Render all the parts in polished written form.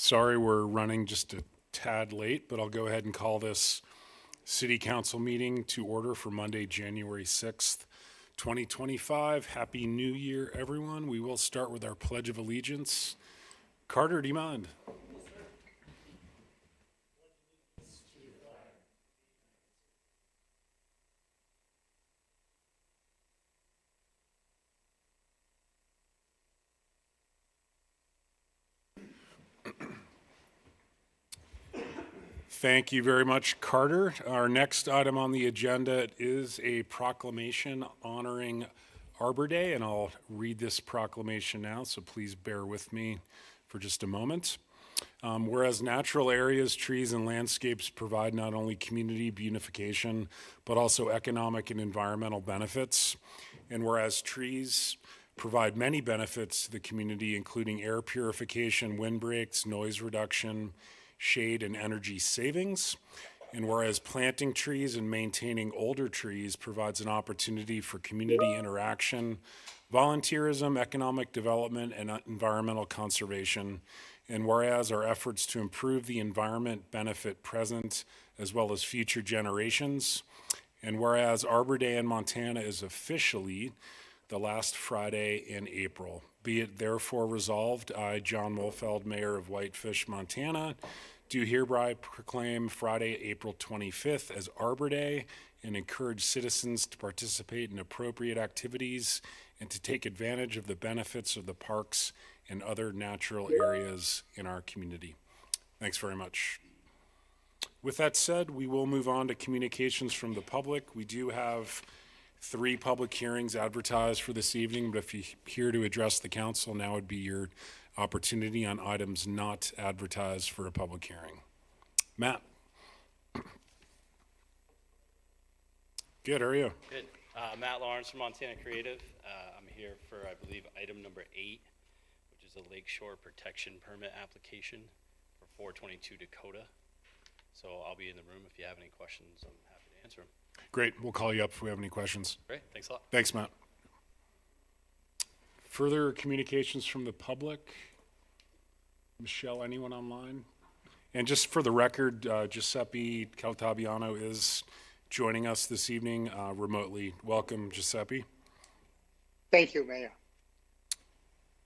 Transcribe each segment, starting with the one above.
Sorry we're running just a tad late, but I'll go ahead and call this City Council meeting to order for Monday, January 6th, 2025. Happy New Year, everyone. We will start with our Pledge of Allegiance. Carter, do you mind? Thank you very much, Carter. Our next item on the agenda is a proclamation honoring Arbor Day, and I'll read this proclamation now, so please bear with me for just a moment. Whereas natural areas, trees, and landscapes provide not only community beautification, but also economic and environmental benefits, and whereas trees provide many benefits to the community, including air purification, windbreaks, noise reduction, shade, and energy savings. And whereas planting trees and maintaining older trees provides an opportunity for community interaction, volunteerism, economic development, and environmental conservation. And whereas our efforts to improve the environment benefit present as well as future generations. And whereas Arbor Day in Montana is officially the last Friday in April. Be it therefore resolved, I, John Molfeld, Mayor of Whitefish, Montana, do hereby proclaim Friday, April 25th as Arbor Day and encourage citizens to participate in appropriate activities and to take advantage of the benefits of the parks and other natural areas in our community. Thanks very much. With that said, we will move on to communications from the public. We do have 3 public hearings advertised for this evening, but if you're here to address the council, now would be your opportunity on items not advertised for a public hearing. Matt. Good, how are you? Good. Matt Lawrence from Montana Creative. I'm here for, I believe, item number 8, which is a Lakeshore Protection Permit application for 422 Dakota. So I'll be in the room. If you have any questions, I'm happy to answer them. Great, we'll call you up if we have any questions. Great, thanks a lot. Thanks, Matt. Further communications from the public? Michelle, anyone online? And just for the record, Giuseppe Caltabiano is joining us this evening remotely. Welcome, Giuseppe. Thank you, Mayor.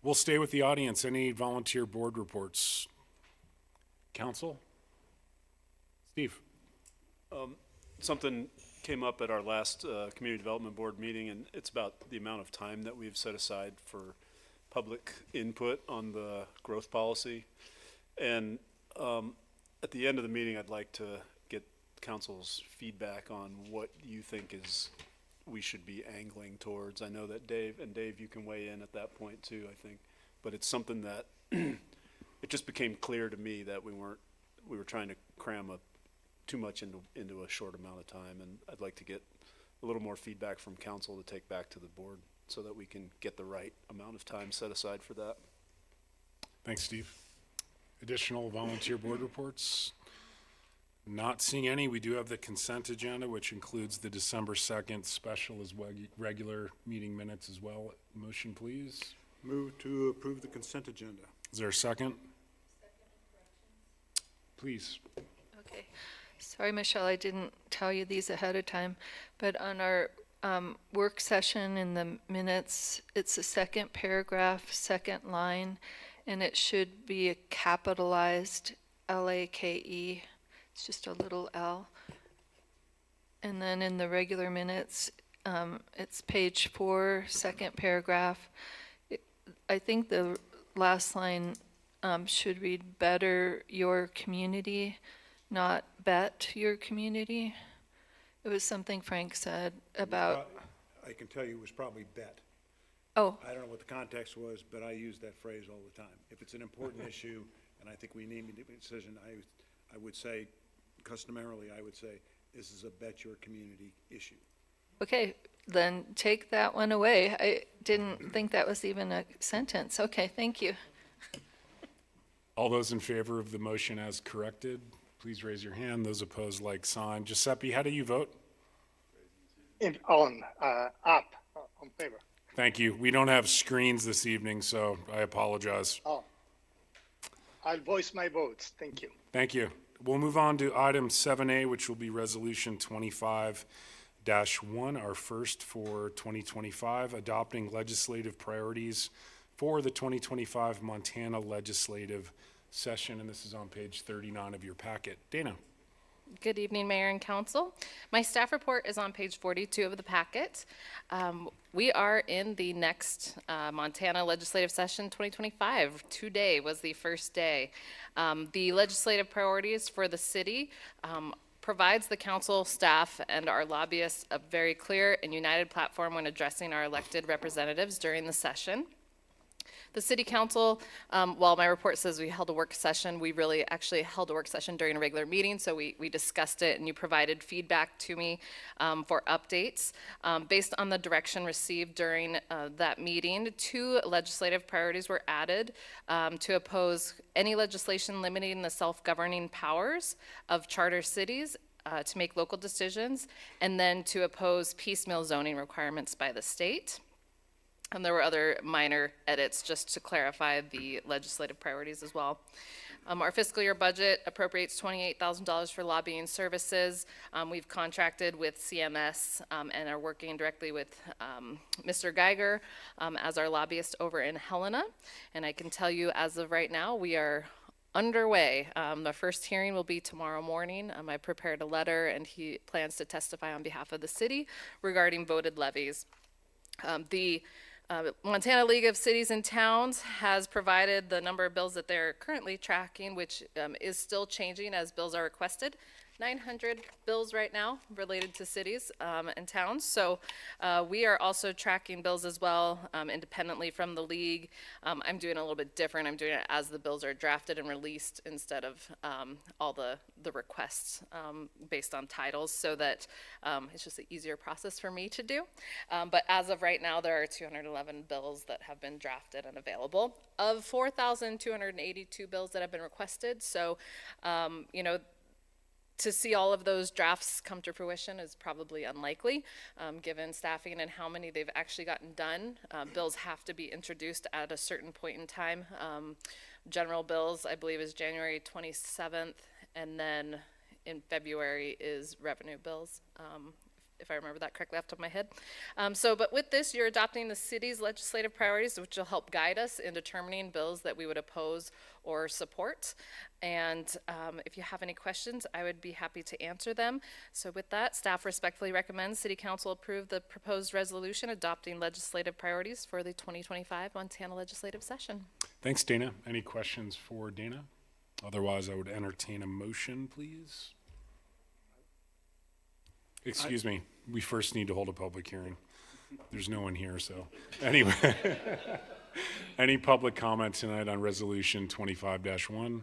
We'll stay with the audience. Any volunteer board reports? Council? Steve? Something came up at our last community development board meeting, and it's about the amount of time that we've set aside for public input on the growth policy. And at the end of the meeting, I'd like to get council's feedback on what you think is we should be angling towards. I know that Dave, you can weigh in at that point too, I think, but it's something that it just became clear to me that we were trying to cram too much into a short amount of time, and I'd like to get a little more feedback from council to take back to the board so that we can get the right amount of time set aside for that. Thanks, Steve. Additional volunteer board reports? Not seeing any. We do have the consent agenda, which includes the December 2nd special as regular meeting minutes as well. Motion, please. Move to approve the consent agenda. Is there a second? Please. Okay. Sorry, Michelle, I didn't tell you these ahead of time, but on our work session in the minutes, it's the second paragraph, second line, and it should be a capitalized L-A-K-E. It's just a little L. And then in the regular minutes, it's page 4, second paragraph. I think the last line should read better your community, not bet your community. It was something Frank said about. I can tell you it was probably bet. Oh, I don't know what the context was, but I use that phrase all the time. If it's an important issue, and I think we need to make a decision, I would say, customarily, I would say, this is a bet your community issue. okay, then take that one away. I didn't think that was even a sentence. Okay, thank you. All those in favor of the motion as corrected, please raise your hand. Those opposed, like sign. Giuseppe, how do you vote? On favor. Thank you. We don't have screens this evening, so I apologize. Oh, I'll voice my votes. Thank you. Thank you. We'll move on to item 7A, which will be Resolution 25-1, our first for 2025, adopting legislative priorities for the 2025 Montana legislative session, and this is on page 39 of your packet. Dana. Good evening, Mayor and Council. My staff report is on page 42 of the packet. We are in the next Montana legislative session 2025. Today was the first day. The legislative priorities for the city provides the council, staff, and our lobbyists a very clear and united platform when addressing our elected representatives during the session. The city council, while my report says we held a work session, we really actually held a work session during a regular meeting, so we discussed it and you provided feedback to me for updates. Based on the direction received during that meeting, 2 legislative priorities were added to oppose any legislation limiting the self-governing powers of charter cities to make local decisions, and then to oppose piecemeal zoning requirements by the state. And there were other minor edits just to clarify the legislative priorities as well. Our fiscal year budget appropriates $28,000 for lobbying services. We've contracted with CMS and are working directly with Mr. Geiger as our lobbyist over in Helena. And I can tell you, as of right now, we are underway. The first hearing will be tomorrow morning. I prepared a letter, and he plans to testify on behalf of the city regarding voted levies. The Montana League of Cities and Towns has provided the number of bills that they're currently tracking, which is still changing as bills are requested. 900 bills right now related to cities and towns. So we are also tracking bills as well independently from the league. I'm doing a little bit different. I'm doing it as the bills are drafted and released instead of all the requests based on titles, so that it's just an easier process for me to do. But as of right now, there are 211 bills that have been drafted and available of 4,282 bills that have been requested. So, you know, to see all of those drafts come to fruition is probably unlikely, given staffing and how many they've actually gotten done. Bills have to be introduced at a certain point in time. General bills, I believe, is January 27th, and then in February is revenue bills, if I remember that correctly off the top of my head. But with this, you're adopting the city's legislative priorities, which will help guide us in determining bills that we would oppose or support. And if you have any questions, I would be happy to answer them. So with that, staff respectfully recommends City Council approve the proposed resolution adopting legislative priorities for the 2025 Montana legislative session. Thanks, Dana. Any questions for Dana? Otherwise, I would entertain a motion, please. Excuse me, we first need to hold a public hearing. There's no one here, so anyway. Any public comment tonight on Resolution 25-1?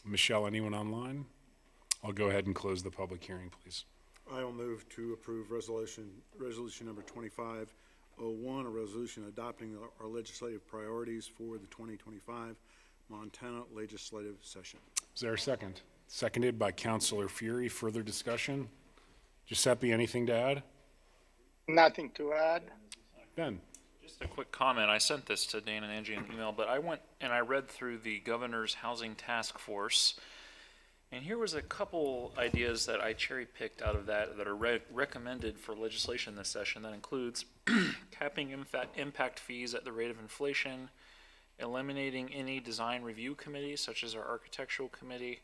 Michelle, anyone online? I'll go ahead and close the public hearing, please. I will move to approve resolution number 2501, a resolution adopting our legislative priorities for the 2025 Montana legislative session. Is there a second? Seconded by Councilor Fury. Further discussion? Giuseppe, anything to add? Nothing to add. Ben? Just a quick comment. I sent this to Dana and Angie in email, but I went and I read through the governor's housing task force, and here was a couple ideas that I cherry-picked out of that are recommended for legislation this session. That includes capping impact fees at the rate of inflation, eliminating any design review committees, such as our architectural committee,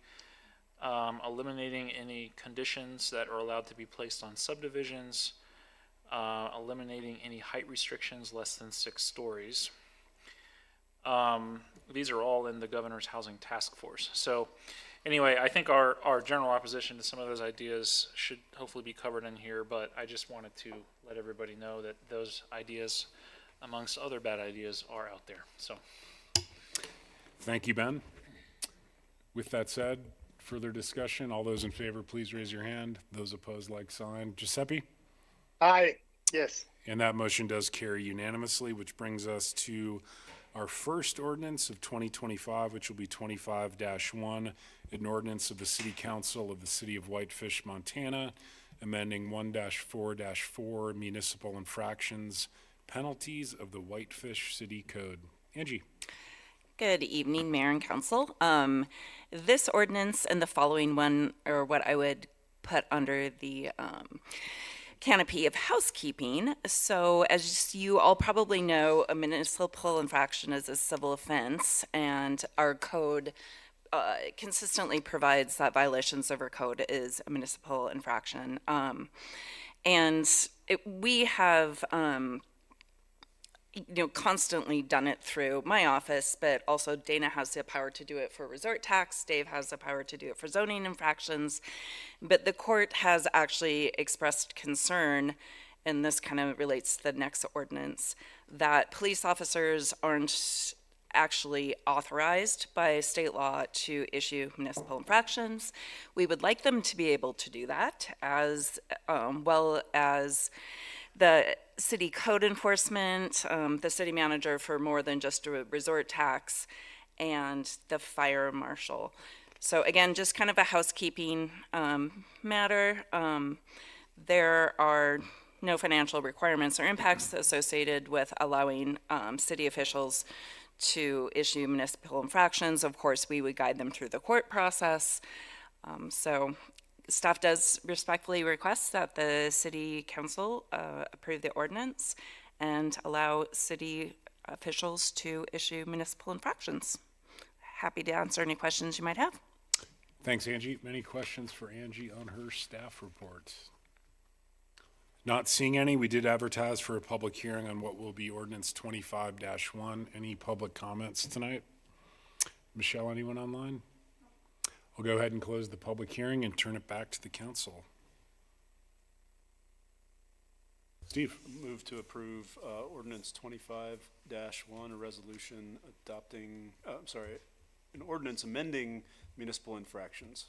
eliminating any conditions that are allowed to be placed on subdivisions, eliminating any height restrictions less than 6 stories. These are all in the governor's housing task force. So anyway, I think our general opposition to some of those ideas should hopefully be covered in here, but I just wanted to let everybody know that those ideas, amongst other bad ideas, are out there. So Thank you, Ben. With that said, further discussion? All those in favor, please raise your hand. Those opposed, like sign. Giuseppe? Aye. Yes. And that motion does carry unanimously, which brings us to our first ordinance of 2025, which will be 25-1, an ordinance of the City Council of the City of Whitefish, Montana, amending 1-4-4 municipal infractions penalties of the Whitefish City Code. Angie? Good evening, Mayor and Council. This ordinance and the following one are what I would put under the canopy of housekeeping. So as you all probably know, a municipal infraction is a civil offense, and our code consistently provides that violations of our code is a municipal infraction. We have constantly done it through my office, but also Dana has the power to do it for resort tax. Dave has the power to do it for zoning infractions. But the court has actually expressed concern, and this kind of relates to the next ordinance, that police officers aren't actually authorized by state law to issue municipal infractions. We would like them to be able to do that, as well as the city code enforcement, the city manager for more than just a resort tax, and the fire marshal. So again, just kind of a housekeeping matter. There are no financial requirements or impacts associated with allowing city officials to issue municipal infractions. Of course, we would guide them through the court process. So staff does respectfully request that the city council approve the ordinance and allow city officials to issue municipal infractions. Happy to answer any questions you might have. Thanks, Angie. Any questions for Angie on her staff report? Not seeing any. We did advertise for a public hearing on what will be ordinance 25-1. Any public comments tonight? Michelle, anyone online? I'll go ahead and close the public hearing and turn it back to the council. Steve? Move to approve ordinance 25-1, a resolution adopting, an ordinance amending municipal infractions.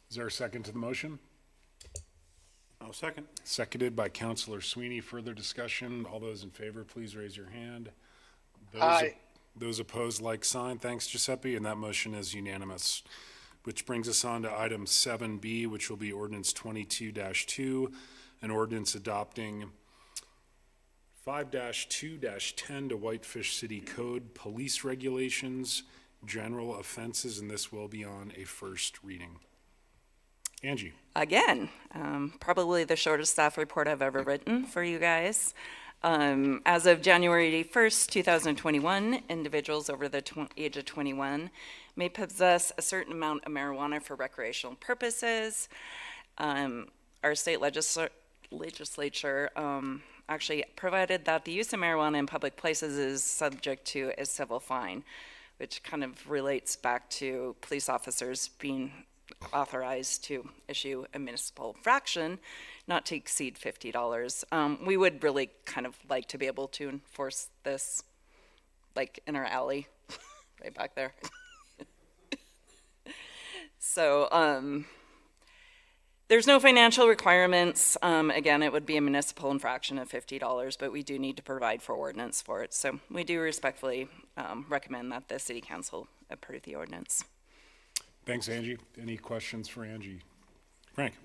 Is there a second to the motion? I'll second. Seconded by Councilor Sweeney. Further discussion? All those in favor, please raise your hand. Aye. Those opposed, like sign. Thanks, Giuseppe, and that motion is unanimous. Which brings us on to item 7B, which will be ordinance 22-2, an ordinance adopting 5-2-10 to Whitefish City Code, police regulations, general offenses, and this will be on a first reading. Angie. Again, probably the shortest staff report I've ever written for you guys. As of January 1st, 2021, individuals over the age of 21 may possess a certain amount of marijuana for recreational purposes. Our state legislature actually provided that the use of marijuana in public places is subject to a civil fine, which kind of relates back to police officers being authorized to issue a municipal infraction not to exceed $50. We would really kind of like to be able to enforce this like in our alley right back there. So there's no financial requirements. Again, it would be a municipal infraction of $50, but we do need to provide for ordinance for it. So we do respectfully recommend that the city council approve the ordinance. Thanks, Angie. Any questions for Angie? Frank?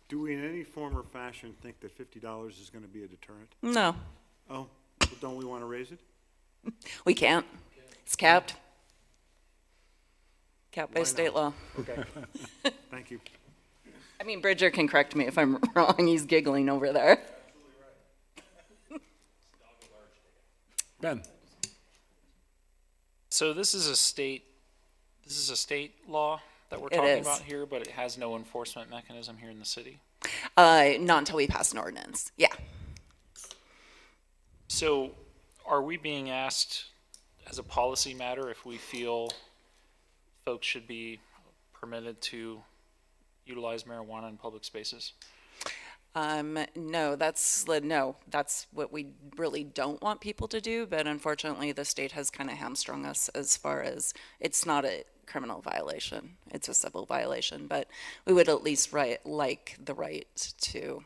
Do we in any form or fashion think that $50 is going to be a deterrent? No, Oh, well, don't we want to raise it? we can't. It's capped. Capped by Why state not? law. Okay. Thank you. I mean, Bridger can correct me if I'm wrong. He's giggling over there. Ben? So this is a state law that we're It talking is. about here, but it has no enforcement mechanism here in the city. Not until we pass an ordinance. Yeah. So are we being asked as a policy matter if we feel folks should be permitted to utilize marijuana in public spaces? No, that's what we really don't want people to do. But unfortunately, the state has kind of hamstrung us as far as it's not a criminal violation. It's a civil violation, but we would at least like the right to,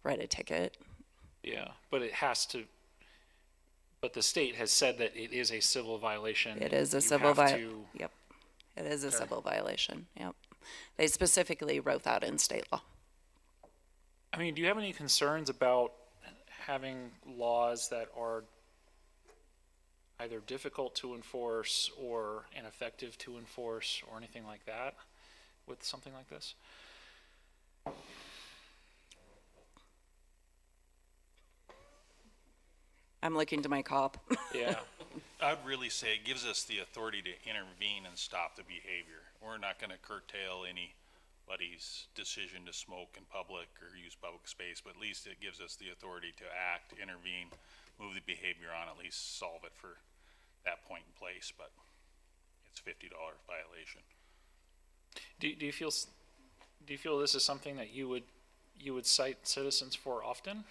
write a ticket. Yeah, but it has to, but the state has said that it is a civil violation. It is a You civil have violation. to- Yep. It is a civil violation. Yep. They specifically wrote that in state law. I mean, do you have any concerns about having laws that are, either difficult to enforce or ineffective to enforce or anything like that with something like this? I'm looking to my cop. Yeah. I'd really say it gives us the authority to intervene and stop the behavior. We're not gonna curtail anybody's decision to smoke in public or use public space, but at least it gives us the authority to act, intervene, move the behavior on, at least solve it for that point in place, but it's $50 violation. Do you feel this is something that you would cite citizens for often?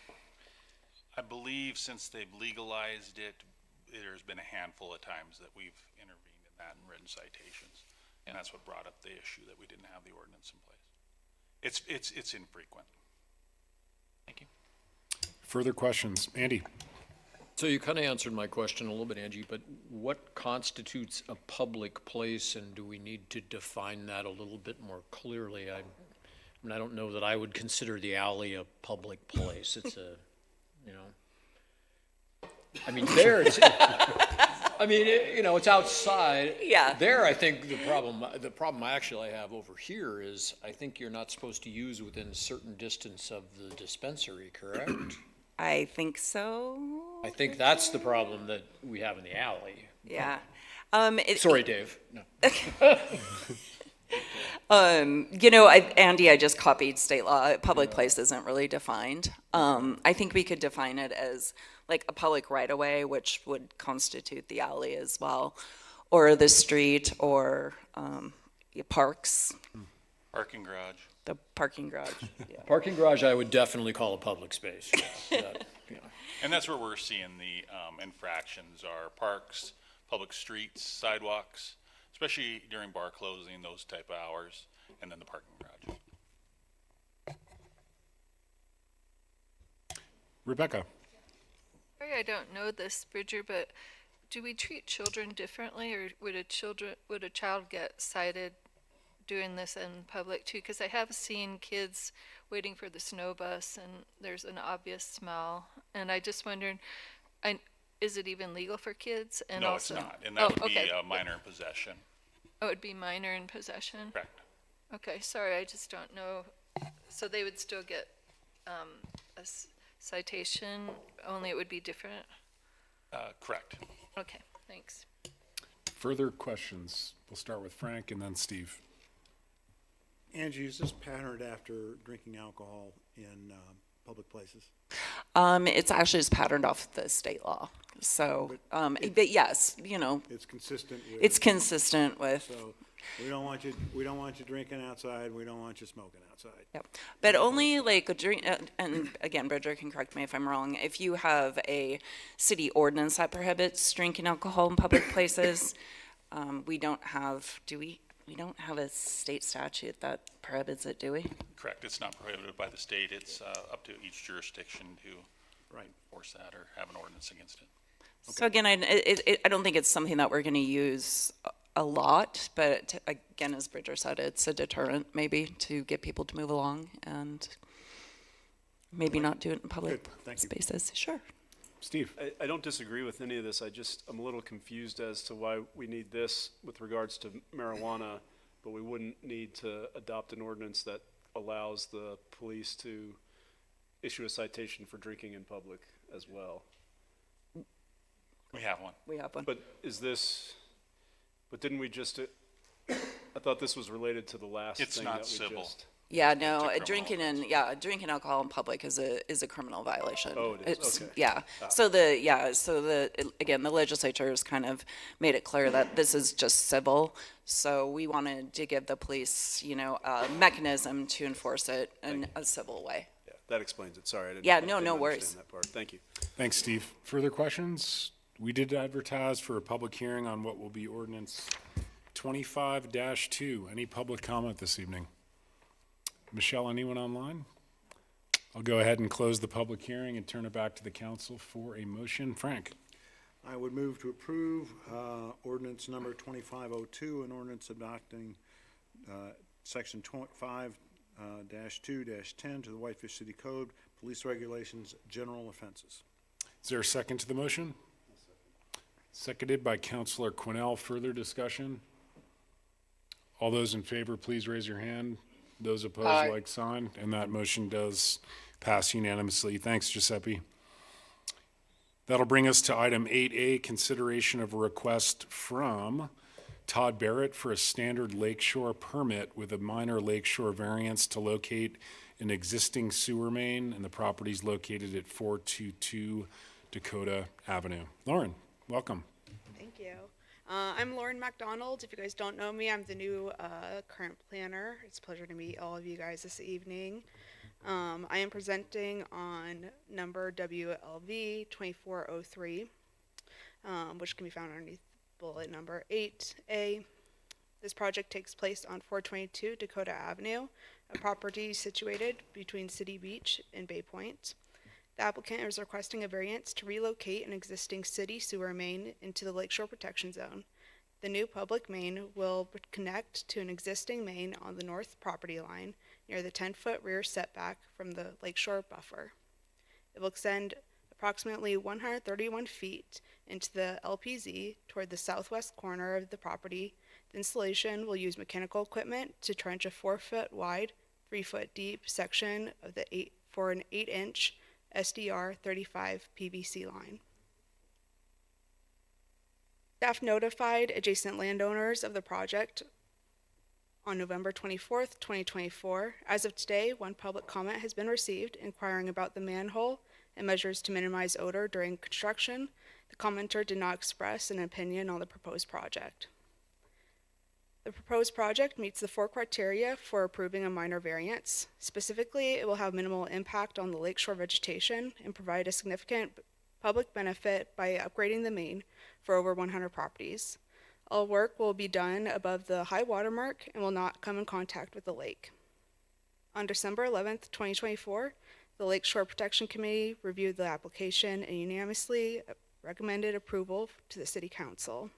I believe since they've legalized it, there's been a handful of times that we've intervened in that and written citations. And that's what brought up the issue that we didn't have the ordinance in place. It's infrequent. Thank you. Further questions? Andy? So you kind of answered my question a little bit, Angie, but what constitutes a public place, and do we need to define that a little bit more clearly? I mean, I don't know that I would consider the alley a public place. It's a, you know, I mean, there, it's, I mean, you know, it's outside. Yeah. There, I think the problem I actually have over here is I think you're not supposed to use within a certain distance of the dispensary, correct? I think so. I think that's the problem that we have in the alley. Yeah. Sorry, Dave. No. You know, Andy, I just copied state law. Public place isn't really defined. I think we could define it as like a public right-of-way, which would constitute the alley as well, or the street, or parks, Parking garage. the parking garage. Yeah. Parking garage, I would definitely call a public space. Yes, that, you know. And that's where we're seeing the infractions are parks, public streets, sidewalks, especially during bar closing, those type of hours, and then the parking garage. Rebecca? Sorry, I don't know this, Bridger, but do we treat children differently, or would a child get cited doing this in public too? Because I have seen kids waiting for the snow bus, and there's an obvious smell, and I just wondered, is it even legal for kids? And No, also, it's not, and that would be okay. minor in possession. Oh, it'd be minor in possession. Correct. Okay, sorry, I just don't know. So they would still get a citation, only it would be different? Correct. Okay, thanks. Further questions? We'll start with Frank and then Steve. Angie, is this patterned after drinking alcohol in public places? It's actually just patterned off the state law. So, but yes, you know, It's consistent with. it's consistent with. So, we don't want you drinking outside, we don't want you smoking outside. Yep. But only like a drink, and again, Bridger can correct me if I'm wrong, if you have a city ordinance that prohibits drinking alcohol in public places, we don't have, do we? We don't have a state statute that prohibits it, do we? Correct. It's not prohibited by the state. It's up to each jurisdiction to enforce that or have an ordinance against it. So again, I don't think it's something that we're going to use a lot, but again, as Bridger said, it's a deterrent maybe to get people to move along and maybe not do it in public Good. Thank you. spaces. Sure. Steve? I don't disagree with any of this. I'm a little confused as to why we need this with regards to marijuana, but we wouldn't need to adopt an ordinance that allows the police to issue a citation for drinking in public as well. We have one. We have one. But didn't we just, I thought this was related to the last It's thing not that we civil. just. Yeah, no, criminal drinking alcohol in public is a criminal violation. Oh, it is, It's, okay. yeah. Again, the legislature has kind of made it clear that this is just civil. So we wanted to give the police, you know, a mechanism to enforce it in a civil way. Yeah, that explains it. Sorry, I didn't. Yeah, I no, didn't no understand worries. that part. Thank you. Thanks, Steve. Further questions? We did advertise for a public hearing on what will be ordinance 25-2. Any public comment this evening? Michelle, anyone online? I'll go ahead and close the public hearing and turn it back to the council for a motion. Frank? I would move to approve ordinance number 2502, an ordinance adopting section 5-2-10 to the Whitefish City Code, Police Regulations, General Offenses. Is there a second to the motion? Seconded by Counselor Quinnell. Further discussion? All those in favor, please raise your hand. Those opposed, Aye. like sign. And that motion does pass unanimously. Thanks, Giuseppe. That'll bring us to item 8A, consideration of a request from Todd Barrett for a standard lakeshore permit with a minor lakeshore variance to locate an existing sewer main, and the property is located at 422 Dakota Avenue. Lauren, welcome. Thank you. I'm Lauren MacDonald. If you guys don't know me, I'm the new current planner. It's a pleasure to meet all of you guys this evening. I am presenting on number WLV 2403, which can be found underneath bullet number 8A. This project takes place on 422 Dakota Avenue, a property situated between City Beach and Bay Point. The applicant is requesting a variance to relocate an existing city sewer main into the Lakeshore Protection Zone. The new public main will connect to an existing main on the north property line near the 10-foot rear setback from the lakeshore buffer. It will extend approximately 131 feet into the LPZ toward the southwest corner of the property. The installation will use mechanical equipment to trench a 4-foot wide, 3-foot deep section of the for an 8-inch SDR 35 PVC line. Staff notified adjacent landowners of the project on November 24th, 2024. As of today, one public comment has been received inquiring about the manhole and measures to minimize odor during construction. The commenter did not express an opinion on the proposed project. The proposed project meets the 4 criteria for approving a minor variance. Specifically, it will have minimal impact on the lakeshore vegetation and provide a significant public benefit by upgrading the main for over 100 properties. All work will be done above the high water mark and will not come in contact with the lake. On December 11th, 2024, the Lakeshore Protection Committee reviewed the application and unanimously recommended approval to the City Council.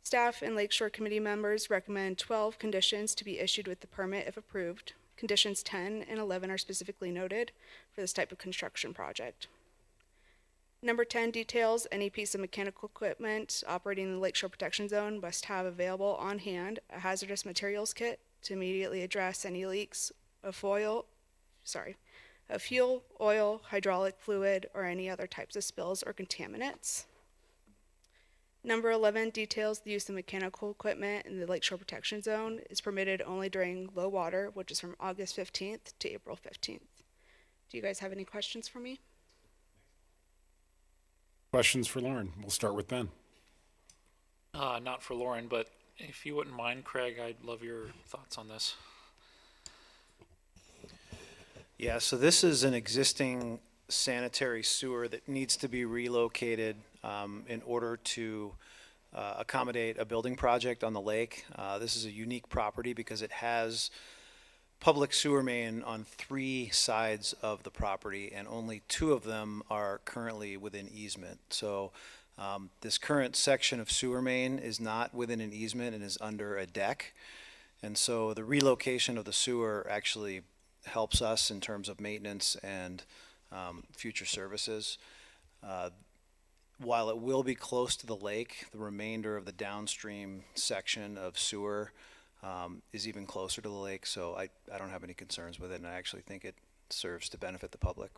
Staff and Lakeshore Committee members recommend 12 conditions to be issued with the permit if approved. Conditions 10 and 11 are specifically noted for this type of construction project. Number 10 details any piece of mechanical equipment operating in the Lakeshore Protection Zone must have available on hand a hazardous materials kit to immediately address any leaks of fuel, oil, hydraulic fluid, or any other types of spills or contaminants. Number 11 details the use of mechanical equipment in the Lakeshore Protection Zone is permitted only during low water, which is from August 15th to April 15th. Do you guys have any questions for me? Questions for Lauren? We'll start with Ben. Not for Lauren, but if you wouldn't mind, Craig, I'd love your thoughts on this. Yeah, so this is an existing sanitary sewer that needs to be relocated in order to accommodate a building project on the lake. This is a unique property because it has public sewer main on 3 sides of the property, and only 2 of them are currently within easement. So this current section of sewer main is not within an easement and is under a deck. And so the relocation of the sewer actually helps us in terms of maintenance and future services. While it will be close to the lake, the remainder of the downstream section of sewer is even closer to the lake, so I don't have any concerns with it, and I actually think it serves to benefit the public.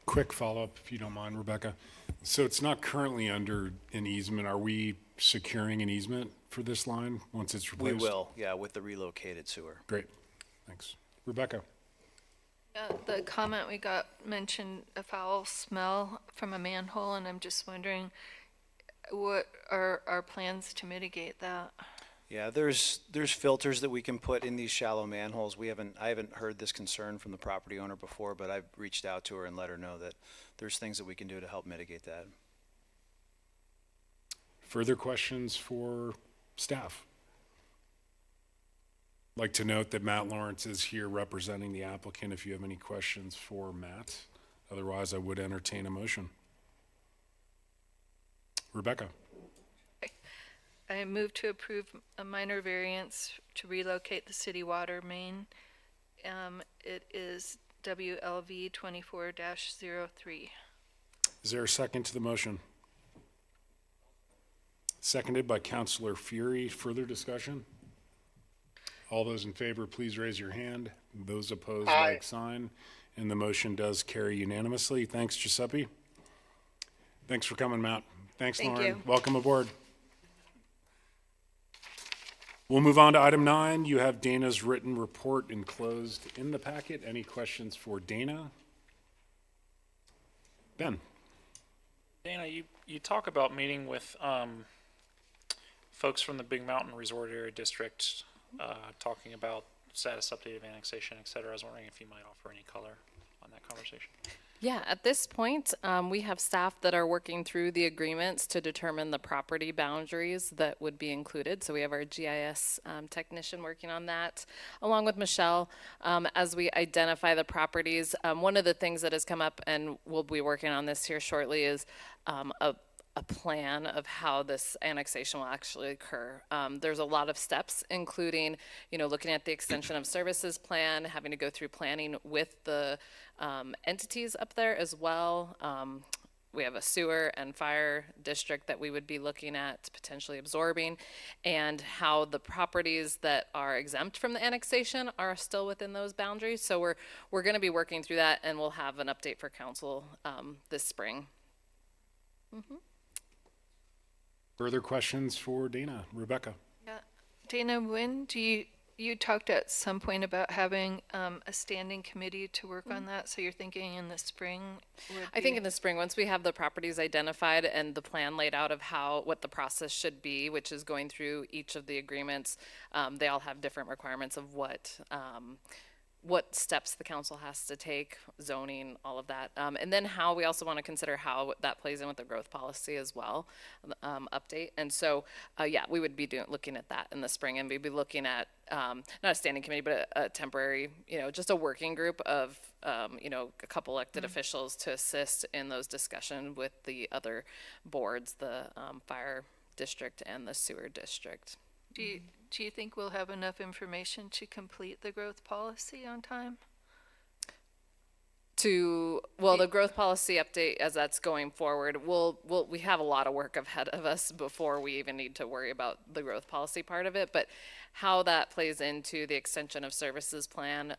Quick follow-up, if you don't mind, Rebecca. So it's not currently under an easement. Are we securing an easement for this line once it's We replaced? will, yeah, with the relocated sewer. Great, thanks. Rebecca? The comment we got mentioned a foul smell from a manhole, and I'm just wondering what are our plans to mitigate that? Yeah, there's filters that we can put in these shallow manholes. I haven't heard this concern from the property owner before, but I've reached out to her and let her know that there's things that we can do to help mitigate that. Further questions for staff? I'd like to note that Matt Lawrence is here representing the applicant if you have any questions for Matt. Otherwise, I would entertain a motion. Rebecca? I move to approve a minor variance to relocate the city water main. It is WLV 24-03. Is there a second to the motion? Seconded by Counselor Fury. Further discussion? All those in favor, please raise your hand. Those opposed, Aye. like sign. And the motion does carry unanimously. Thanks, Giuseppe. Thanks for coming, Matt. Thanks, Thank Lauren. you. Welcome aboard. We'll move on to item 9. You have Dana's written report enclosed in the packet. Any questions for Dana? Ben? Dana, you talk about meeting with folks from the Big Mountain Resort Area District, talking about status update of annexation, et cetera. I was wondering if you might offer any color on that conversation. Yeah, at this point, we have staff that are working through the agreements to determine the property boundaries that would be included. So we have our GIS technician working on that, along with Michelle, as we identify the properties. One of the things that has come up, and we'll be working on this here shortly, is a plan of how this annexation will actually occur. There's a lot of steps, including, looking at the extension of services plan, having to go through planning with the entities up there as well. We have a sewer and fire district that we would be looking at potentially absorbing, and how the properties that are exempt from the annexation are still within those boundaries. So we're going to be working through that, and we'll have an update for council this spring. Further questions for Dana? Rebecca? Yeah. Dana, when do you talked at some point about having a standing committee to work on that, so you're thinking in the spring? I think in the spring, once we have the properties identified and the plan laid out of what the process should be, which is going through each of the agreements, they all have different requirements of what steps the council has to take, zoning, all of that. And then how we also want to consider how that plays in with the growth policy as well, update. And so, we would be looking at that in the spring, and we'd be looking at, not a standing committee, but a temporary, just a working group of, a couple elected officials to assist in those discussions with the other boards, the fire district and the sewer district. Do you think we'll have enough information to complete the growth policy on time? The growth policy update, as that's going forward, we have a lot of work ahead of us before we even need to worry about the growth policy part of it. But how that plays into the extension of services plan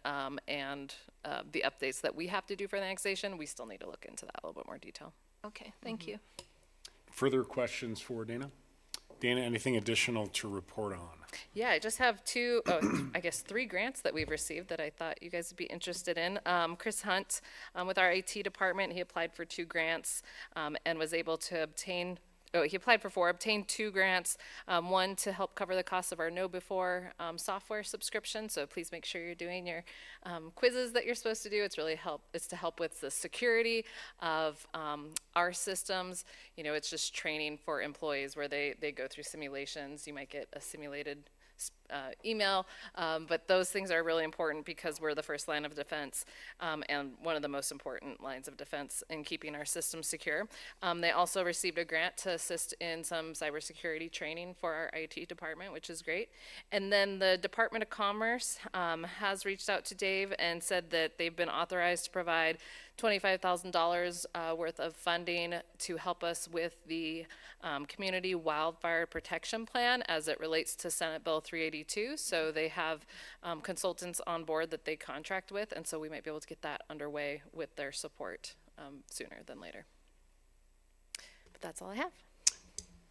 and the updates that we have to do for the annexation, we still need to look into that a little bit more detail. Okay, thank you. Further questions for Dana? Dana, anything additional to report on? Yeah, I just have three grants that we've received that I thought you guys would be interested in. Chris Hunt, with our IT department, he applied for 2 grants and was able to obtain, he applied for 4, obtained 2 grants, one to help cover the cost of our Know Before software subscription. So please make sure you're doing your quizzes that you're supposed to do. It's to help with the security of our systems. It's just training for employees where they go through simulations. You might get a simulated email, but those things are really important because we're the first line of defense and one of the most important lines of defense in keeping our systems secure. They also received a grant to assist in some cybersecurity training for our IT department, which is great. And then the Department of Commerce has reached out to Dave and said that they've been authorized to provide $25,000 worth of funding to help us with the Community Wildfire Protection Plan as it relates to Senate Bill 382. So they have consultants on board that they contract with, and so we might be able to get that underway with their support sooner than later. But that's all I have.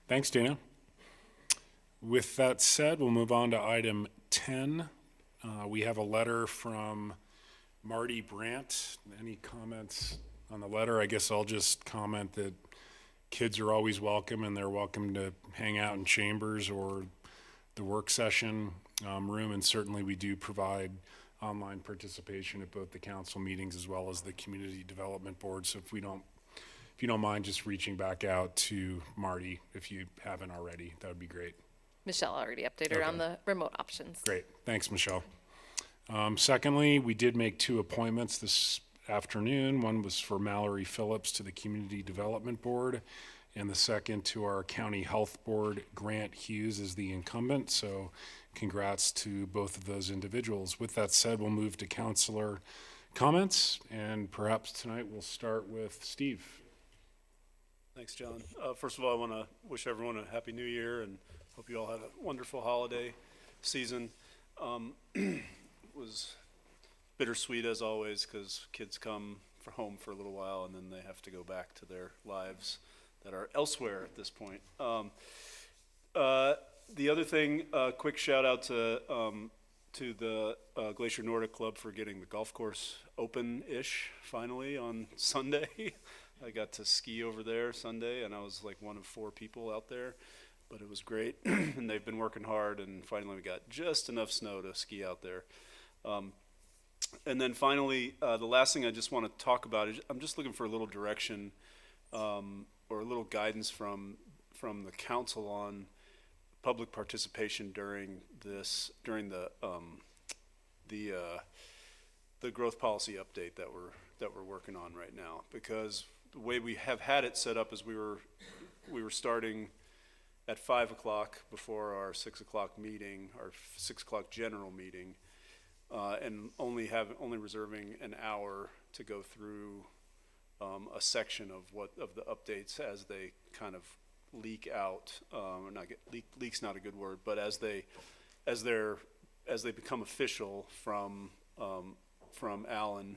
Thanks, Dana. With that said, we'll move on to item 10. We have a letter from Marty Brandt. Any comments on the letter? I guess I'll just comment that kids are always welcome, and they're welcome to hang out in chambers or the work session room, and certainly we do provide online participation at both the council meetings as well as the community development board. So if you don't mind just reaching back out to Marty if you haven't already, that would be great. Michelle already updated on the remote options. Great, thanks, Michelle. Secondly, we did make 2 appointments this afternoon. One was for Mallory Phillips to the Community Development Board, and the second to our County Health Board. Grant Hughes is the incumbent, so congrats to both of those individuals. With that said, we'll move to councilor comments, and perhaps tonight we'll start with Steve. Thanks, John. First of all, I want to wish everyone a happy new year and hope you all had a wonderful holiday season. Was bittersweet as always because kids come for home for a little while and then they have to go back to their lives that are elsewhere at this point. The other thing, quick shout out to the Glacier Nordic Club for getting the golf course open-ish finally on Sunday. I got to ski over there Sunday, and I was like one of 4 people out there, but it was great. And they've been working hard, and finally we got just enough snow to ski out there. And then finally, the last thing I just want to talk about is I'm just looking for a little direction or a little guidance from the council on public participation during the growth policy update that we're working on right now, because the way we have had it set up is we were starting at 5 o'clock before our 6 o'clock meeting, our 6 o'clock general meeting, and only reserving an hour to go through a section of the updates as they kind of leak out, or not leak's not a good word, but as they become official from Alan,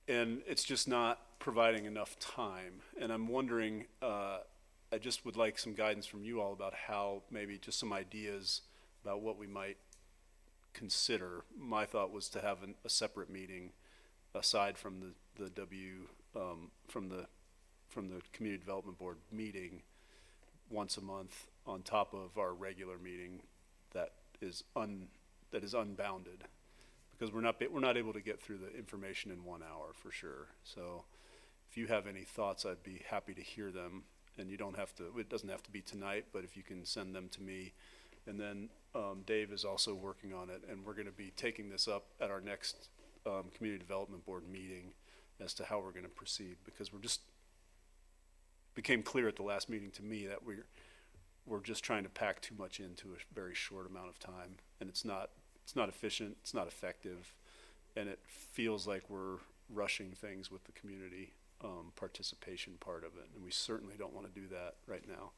and it's just not providing enough time. And I'm wondering, I just would like some guidance from you all about how, maybe just some ideas about what we might consider. My thought was to have a separate meeting aside from from the Community Development Board meeting once a month on top of our regular meeting that is unbounded, because we're not able to get through the information in 1 hour for sure. So if you have any thoughts, I'd be happy to hear them, and it doesn't have to be tonight, but if you can send them to me. And then Dave is also working on it, and we're going to be taking this up at our next Community Development Board meeting as to how we're going to proceed, because became clear at the last meeting to me that we're just trying to pack too much into a very short amount of time, and it's not efficient, it's not effective, and it feels like we're rushing things with the community participation part of it, and we certainly don't want to do that right now.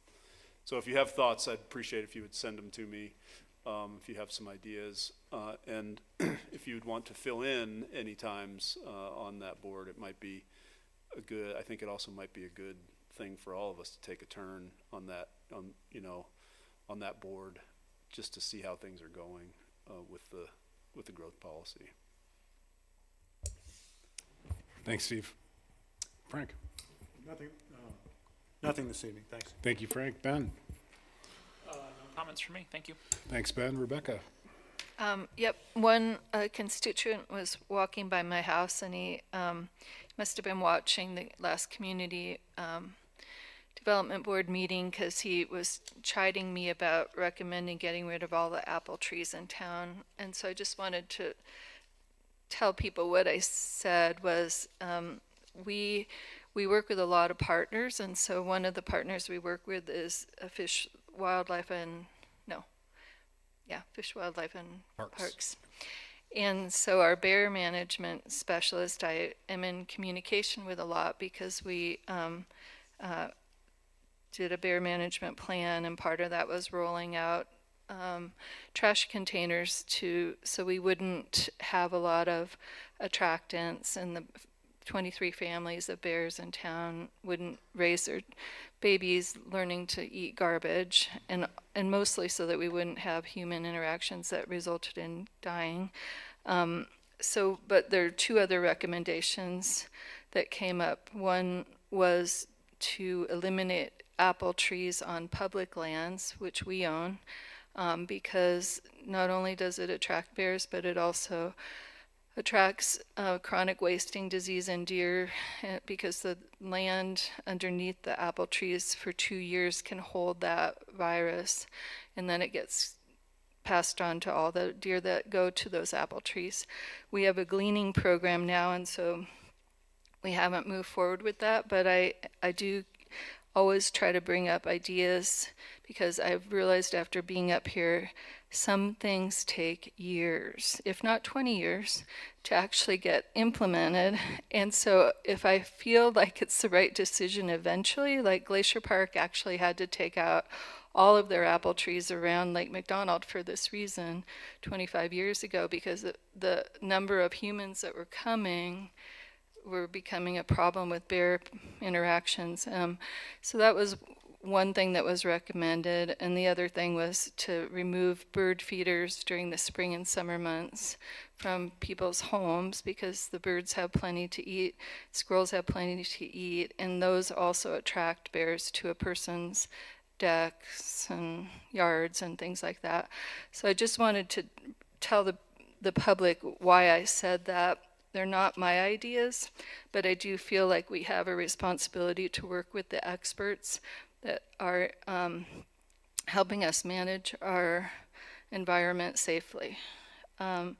So if you have thoughts, I'd appreciate if you would send them to me, if you have some ideas, and if you'd want to fill in any times on that board, it might be I think it also might be a good thing for all of us to take a turn on that board, just to see how things are going with the growth policy. Thanks, Steve. Frank? Nothing this evening, thanks. Thank you, Frank. Ben? No comments from me, thank you. Thanks, Ben. Rebecca? Yep, one constituent was walking by my house, and he must have been watching the last community development board meeting, because he was chiding me about recommending getting rid of all the apple trees in town. And so I just wanted to tell people what I said was, we work with a lot of partners, and so one of the partners we work with is Fish, Wildlife, and Parks. And so our bear management specialist, I am in communication with a lot, because we did a bear management plan, and part of that was rolling out trash containers so we wouldn't have a lot of attractants, and the 23 families of bears in town wouldn't raise their babies learning to eat garbage, and mostly so that we wouldn't have human interactions that resulted in dying. But there are 2 other recommendations that came up. One was to eliminate apple trees on public lands, which we own, because not only does it attract bears, but it also attracts chronic wasting disease in deer, because the land underneath the apple trees for 2 years can hold that virus, and then it gets passed on to all the deer that go to those apple trees. We have a gleaning program now, and so we haven't moved forward with that, but I do always try to bring up ideas, because I've realized after being up here, some things take years, if not 20 years, to actually get implemented. And so if I feel like it's the right decision eventually, like Glacier Park actually had to take out all of their apple trees around Lake McDonald for this reason 25 years ago, because the number of humans that were coming were becoming a problem with bear interactions. So that was one thing that was recommended, and the other thing was to remove bird feeders during the spring and summer months from people's homes, because the birds have plenty to eat, squirrels have plenty to eat, and those also attract bears to a person's decks and yards and things like that. So I just wanted to tell the public why I said that. They're not my ideas, but I do feel like we have a responsibility to work with the experts that are helping us manage our environment safely. And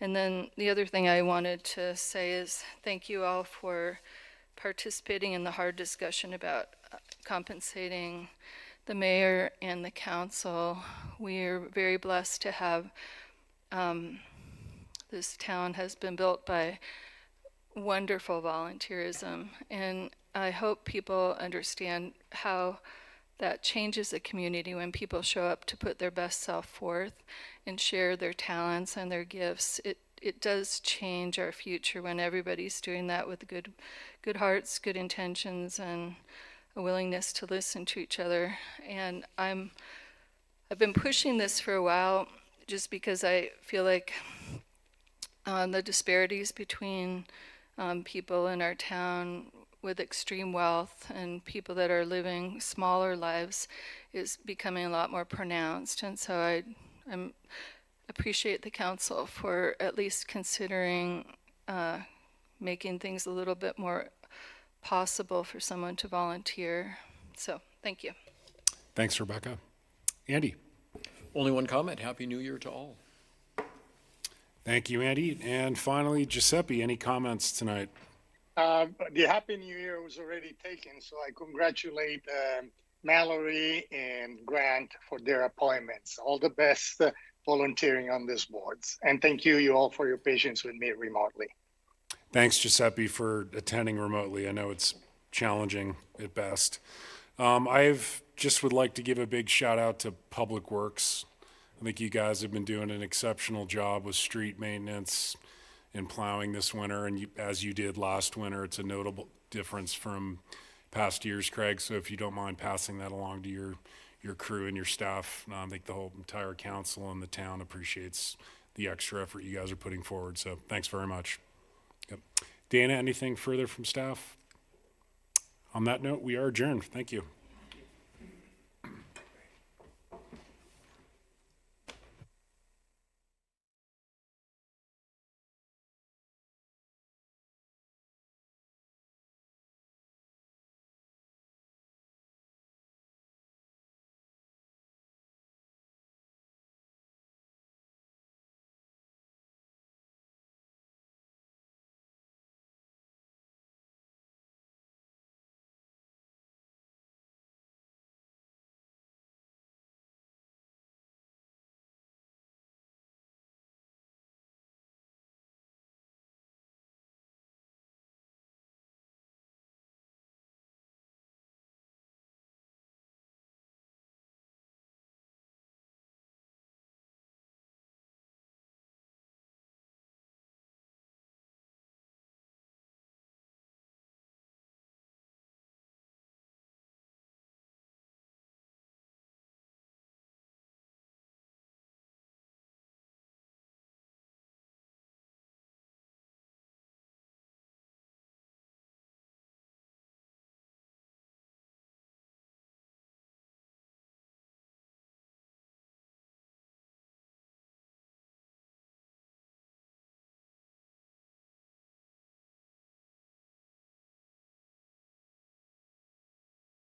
then the other thing I wanted to say is thank you all for participating in the hard discussion about compensating the mayor and the council. We are very blessed to have this town has been built by wonderful volunteerism, and I hope people understand how that changes the community when people show up to put their best self forth and share their talents and their gifts. It does change our future when everybody's doing that with good hearts, good intentions, and a willingness to listen to each other. And I've been pushing this for a while just because I feel like the disparities between people in our town with extreme wealth and people that are living smaller lives is becoming a lot more pronounced. And so I appreciate the council for at least considering making things a little bit more possible for someone to volunteer. So thank you. Thanks, Rebecca. Andy? Only one comment. Happy New Year to all. Thank you, Andy. And finally, Giuseppe, any comments tonight? The Happy New Year was already taken, so I congratulate Mallory and Grant for their appointments. All the best volunteering on these boards. And thank you all for your patience with me remotely. Thanks, Giuseppe, for attending remotely. I know it's challenging at best. I've just would like to give a big shout out to Public Works. I think you guys have been doing an exceptional job with street maintenance and plowing this winter, and as you did last winter. It's a notable difference from past years, Craig, so if you don't mind passing that along to your crew and your staff, I think the whole entire council and the town appreciates the extra effort you guys are putting forward, so thanks very much. Yep. Dana, anything further from staff? On that note, we are adjourned. Thank you.